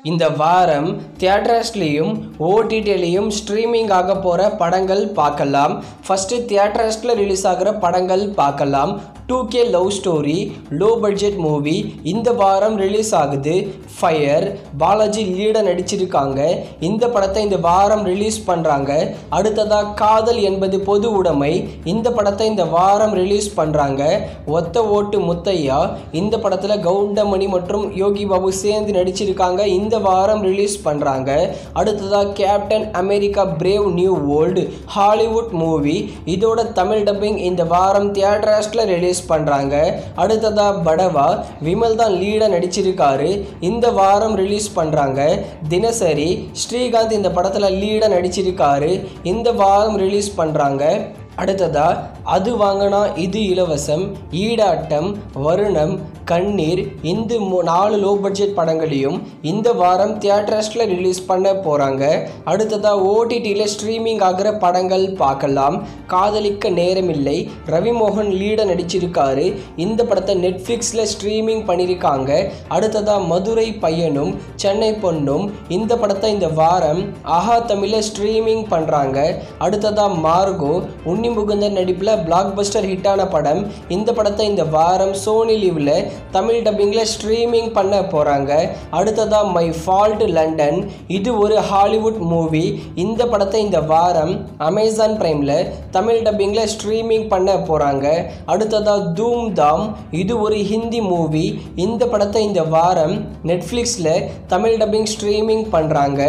இந்த வாரம் தியேட்டர்ஸ்லேயும் ஓடிடிலையும் ஸ்ட்ரீமிங் ஆக போகிற படங்கள் பார்க்கலாம். ஃபஸ்ட்டு தியேட்டர்ஸில் ரிலீஸ் ஆகிற படங்கள் பார்க்கலாம். 2K love story low budget movie இந்த வாரம் ரிலீஸ் ஆகுது. ஃபயர் பாலாஜி லீடாக நடிச்சிருக்காங்க. இந்த படத்தை இந்த வாரம் ரிலீஸ் பண்ணுறாங்க. அடுத்ததாக காதல் என்பது பொது உடைமை இந்த படத்தை இந்த வாரம் ரிலீஸ் பண்ணுறாங்க. ஒத்த ஓட்டு முத்தையா இந்த படத்தில் கவுண்டமணி மற்றும் யோகி பாபு சேர்ந்து நடிச்சிருக்காங்க. இந்த வாரம் ரிலீஸ் பண்ணுறாங்க. அடுத்ததாக captain America brave new world Hollywood movie இதோட தமிழ் டப்பிங் இந்த வாரம் தியேட்டர்ஸில் ரிலீஸ் பண்ணுறாங்க. அடுத்ததாக படவா விமல் தான் லீடாக நடிச்சிருக்காரு. இந்த வாரம் ரிலீஸ் பண்ணுறாங்க. தினசரி ஸ்ரீகாந்த் இந்த படத்தில் லீடாக நடிச்சிருக்காரு. இந்த வாரம் ரிலீஸ் பண்ணுறாங்க. அடுத்ததா அது வாங்கினா இது இலவசம், ஈடாட்டம், வருணம், கண்ணீர் இந்த 4 லோ பட்ஜெட் படங்களையும் இந்த வாரம் தியேட்டர்ஸில் ரிலீஸ் பண்ண போகிறாங்க. அடுத்ததாக ஓடிடியில் ஸ்ட்ரீமிங் ஆகிற படங்கள் பார்க்கலாம். காதலிக்க நேரமில்லை ரவிமோகன் லீடாக நடிச்சிருக்காரு. இந்த படத்தை நெட்ஃப்ளிக்ஸில் ஸ்ட்ரீமிங் பண்ணியிருக்காங்க. அடுத்ததாக மதுரை பையனும் சென்னை பொண்ணும் இந்த படத்தை இந்த வாரம் ஆஹா தமிழில் ஸ்ட்ரீமிங் பண்ணுறாங்க. அடுத்ததாக மார்கோ உன்னி முகுந்தன் நடிப்பில் பிளாக் பஸ்டர் ஹிட்டான படம். இந்த படத்தை இந்த வாரம் சோனி லிவ்ல தமிழ் டப்பிங்கில் ஸ்ட்ரீமிங் பண்ண போகிறாங்க. அடுத்ததாக மை ஃபால்ட் லண்டன் இது ஒரு ஹாலிவுட் மூவி. இந்த படத்தை இந்த வாரம் அமேசான் பிரைமில் தமிழ் டப்பிங்கில் ஸ்ட்ரீமிங் பண்ண போகிறாங்க. அடுத்ததாக தூம் தாம் இது ஒரு ஹிந்தி மூவி. இந்த படத்தை இந்த வாரம் நெட்ஃப்ளிக்ஸில் தமிழ் டப்பிங் ஸ்ட்ரீமிங் பண்ணுறாங்க.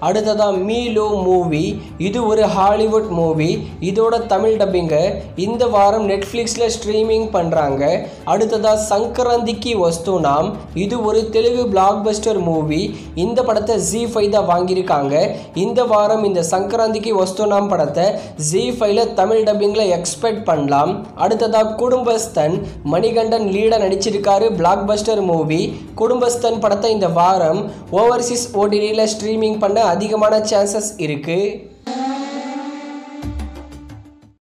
அடுத்ததாக மீலோ மூவி இது ஒரு ஹாலிவுட் மூவி. இதோட தமிழ் டப்பிங்கை இந்த வாரம் நெட்ஃப்ளிக்ஸில் ஸ்ட்ரீமிங் பண்ணுறாங்க. அடுத்ததாக சங்கராந்திக்கு வஸ்துனாம் இது ஒரு தெலுங்கு பிளாக் பஸ்டர் மூவி. இந்த படத்தை ZEE5 தான் வாங்கியிருக்காங்க. இந்த வாரம் இந்த சங்கராந்திக்கு வஸ்துனாம் படத்தை ZEE5ல தமிழ் டப்பிங்கில் எக்ஸ்பெக்ட் பண்ணலாம். அடுத்ததாக குடும்பஸ்தன் மணிகண்டன் லீடாக நடிச்சிருக்காரு. Black Bastar movie. குடும்பஸ்தன் படத்தை இந்த வாரம் ஓவர்சீஸ் ஓடிடியில் ஸ்ட்ரீமிங் பண்ண அதிகமான சான்சஸ் இருக்குது.